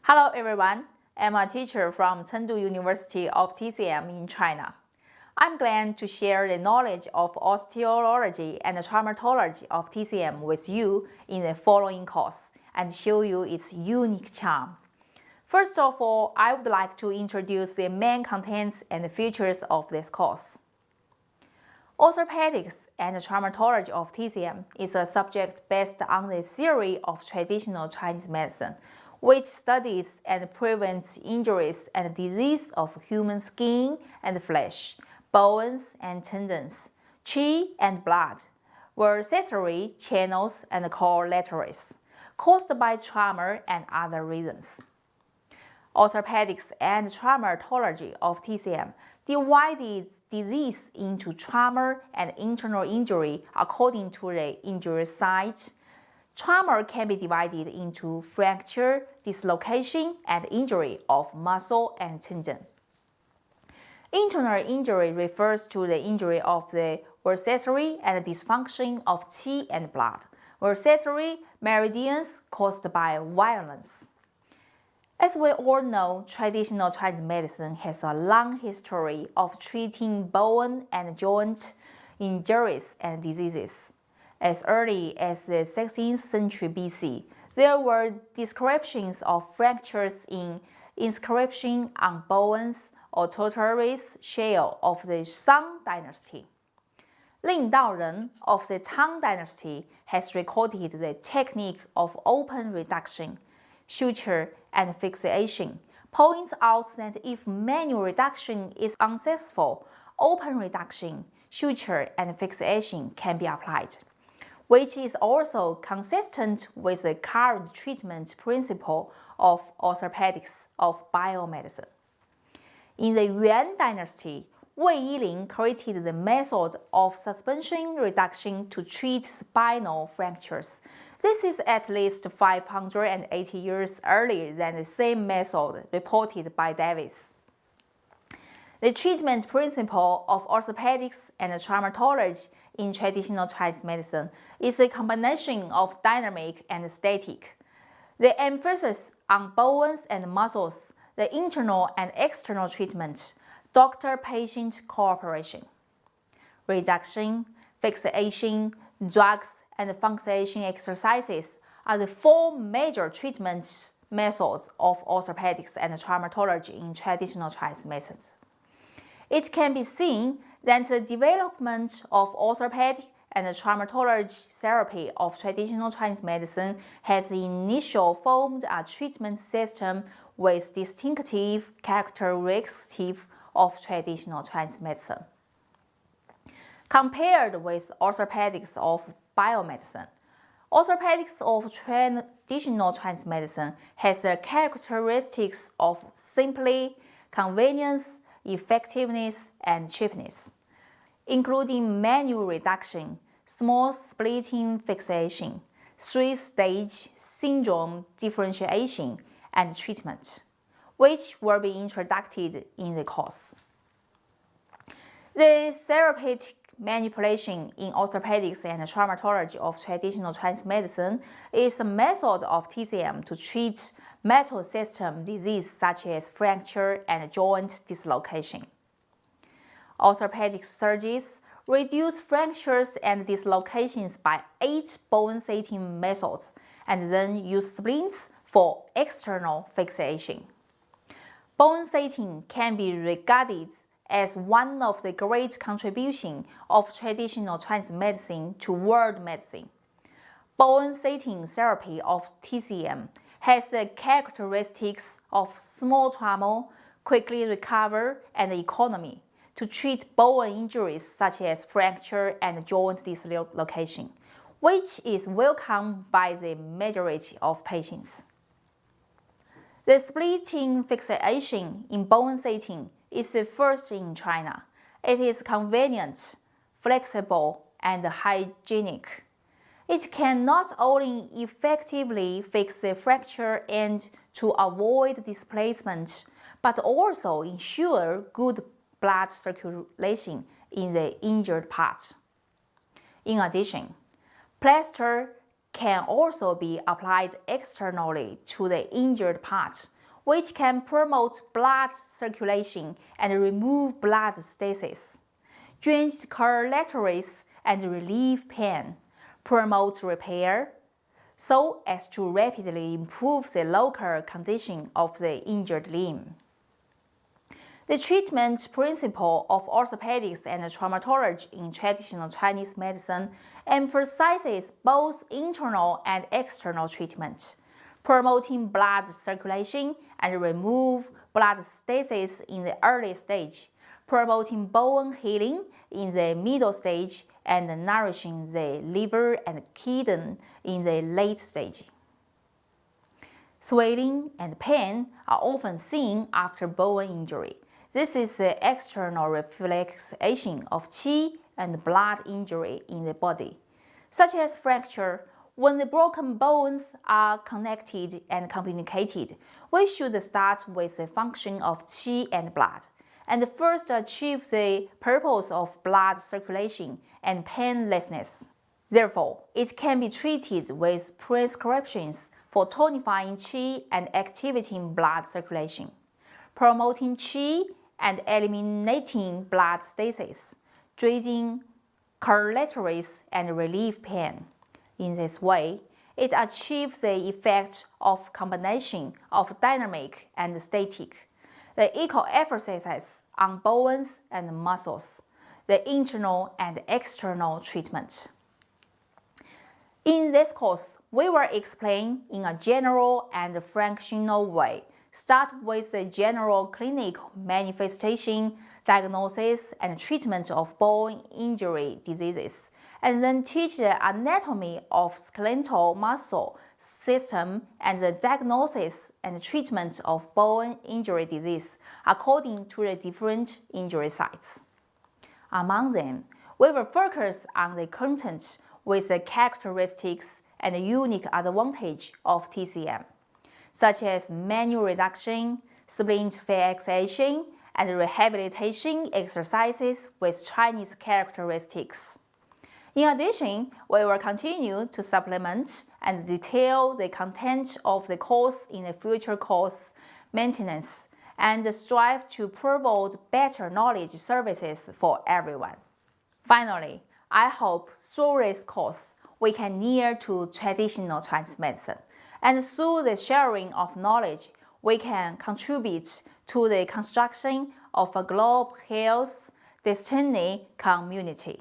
Hello everyone, I'm a teacher from Chengdu University of TCM in China. I'm glad to share the knowledge of osteology and traumatology of TCM with you in the following course and show you its unique charm. First of all, I would like to introduce the main contents and features of this course. Orthopedics and traumatology of TCM is a subject based on the theory of traditional Chinese medicine, which studies and prevents injuries and disease of human skin and flesh, bones and tendons, qi and blood, accessory channels and collaterals, caused by trauma and other reasons. Orthopedics and traumatology of TCM divided disease into trauma and internal injury according to the injury site. Trauma can be divided into fracture, dislocation, and injury of muscle and tendon. Internal injury refers to the injury of the accessory and dysfunction of qi and blood, accessory meridians caused by violence. As we all know, traditional Chinese medicine has a long history of treating bone and joint injuries and diseases. As early as the 16th century BC, there were descriptions of fractures in inscription on bones or tortoise shell of the Song dynasty. Lin Daoren of the Tang dynasty has recorded the technique of open reduction, suture, and fixation, points out that if manual reduction is unsuccessful, open reduction, suture, and fixation can be applied, which is also consistent with the current treatment principle of orthopedics of biomedicine. In the Yuan dynasty, Wei Yilin created the method of suspension reduction to treat spinal fractures. This is at least 580 years earlier than the same method reported by Davis. The treatment principle of orthopedics and traumatology in traditional Chinese medicine is a combination of dynamic and static. The emphasis on bones and muscles, the internal and external treatment, doctor-patient cooperation. Reduction, fixation, drugs, and function exercises are the four major treatment methods of orthopedics and traumatology in traditional Chinese medicine. It can be seen that the development of orthopedic and traumatology therapy of traditional Chinese medicine has initially formed a treatment system with distinctive characteristics of traditional Chinese medicine. Compared with orthopedics of biomedicine, orthopedics of traditional Chinese medicine has the characteristics of simplicity, convenience, effectiveness, and cheapness, including manual reduction, small splitting fixation, three-stage syndrome differentiation, and treatment, which will be introduced in the course. The therapeutic manipulation in orthopedics and traumatology of traditional Chinese medicine is a method of TCM to treat metal system disease such as fracture and joint dislocation. Orthopedic surgeons reduce fractures and dislocations by 8 bone setting methods and then use splints for external fixation. Bone setting can be regarded as one of the great contributions of traditional Chinese medicine to world medicine. Bone setting therapy of TCM has the characteristics of small trauma, quickly recover, and economy to treat bone injuries such as fracture and joint dislocation, which is welcomed by the majority of patients. The splitting fixation in bone setting is the first in China. It is convenient, flexible, and hygienic. It can not only effectively fix the fracture and to avoid displacement, but also ensure good blood circulation in the injured part. In addition, plaster can also be applied externally to the injured part which can promote blood circulation and remove blood stasis, drench collaterals and relieve pain, promote repair, so as to rapidly improve the local condition of the injured limb. The treatment principle of orthopedics and traumatology in traditional Chinese medicine emphasizes both internal and external treatment, promoting blood circulation and remove blood stasis in the early stage, promoting bone healing in the middle stage, and nourishing the liver and kidney in the late stage. Swelling and pain are often seen after bone injury. This is the external reflection of qi and blood injury in the body, such as fracture. When the broken bones are connected and communicated, we should start with the function of qi and blood, and first achieve the purpose of blood circulation and painlessness. Therefore, it can be treated with prescriptions for tonifying qi and activating blood circulation, promoting qi and eliminating blood stasis, drenching collaterals and relieve pain. In this way, it achieves the effect of combination of dynamic and static, the equal emphasis on bones and muscles, the internal and external treatment. In this course, we will explain in a general and functional way. Start with the general clinical manifestation, diagnosis, and treatment of bone injury diseases, and then teach the anatomy of skeletal muscle system and the diagnosis and treatment of bone injury disease according to the different injury sites. Among them, we will focus on the content with the characteristics and unique advantage of TCM, such as manual reduction, splint fixation, and rehabilitation exercises with Chinese characteristics. In addition, we will continue to supplement and detail the content of the course in the future course maintenance and strive to provide better knowledge services for everyone. Finally, I hope through this course we can near to traditional Chinese medicine, and through the sharing of knowledge, we can contribute to the construction of a global health destiny community.